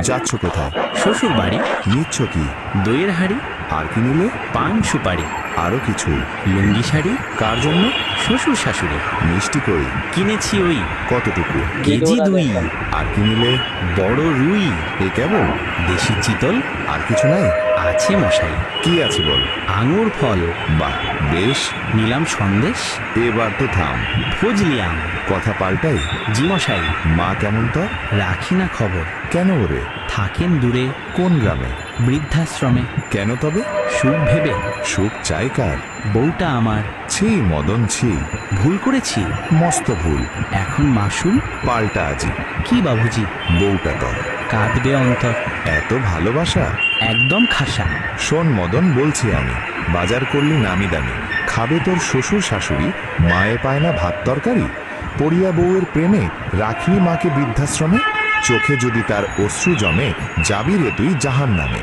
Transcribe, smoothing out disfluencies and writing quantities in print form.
যাচ্ছ কোথায়? শ্বশুর বাড়ি। নিচ্ছ কি? দইয়ের হাড়ি। আর কি নিলে? পান সুপারি। আরো কিছু? লুঙ্গি শাড়ি। কার জন্য? শ্বশুর শাশুড়ি। মিষ্টি কই? কিনেছি ওই কতটুকু? কেজি 2। আর কি নিলে? বড় রুই। এ কেবল? দেশি চিতল। আর কিছু নাই? আছে মশাই। কি আছে বল? আঙুর ফল। বাহ, বেশ। নিলাম সন্দেশ। এবার তো থাম। ফজলি আম। কথা পাল্টাই। জি মশাই। মা কেমন তো? রাখি না খবর। কেন ওরে? থাকেন দূরে। কোন গ্রামে? বৃদ্ধাশ্রমে। কেন তবে? সুখ ভেবে। সুখ চাই কার? বউটা আমার। ছি মদন ছি। ভুল করেছি। মস্ত ভুল। এখন মাসুল। পাল্টা আজি। কি বাবুজি? বউটা তোর। কাঁদবে অন্তর। এত ভালোবাসা? একদম খাসা। শোন মদন, বলছি আমি, বাজার করলি নামি দামি, খাবে তোর শ্বশুর শাশুড়ি, মায়ে পায় না ভাত তরকারি, পড়িয়া বউয়ের প্রেমে রাখলি মাকে বৃদ্ধাশ্রমে, চোখে যদি তার অশ্রু জমে, যাবি রে তুই জাহান্নামে।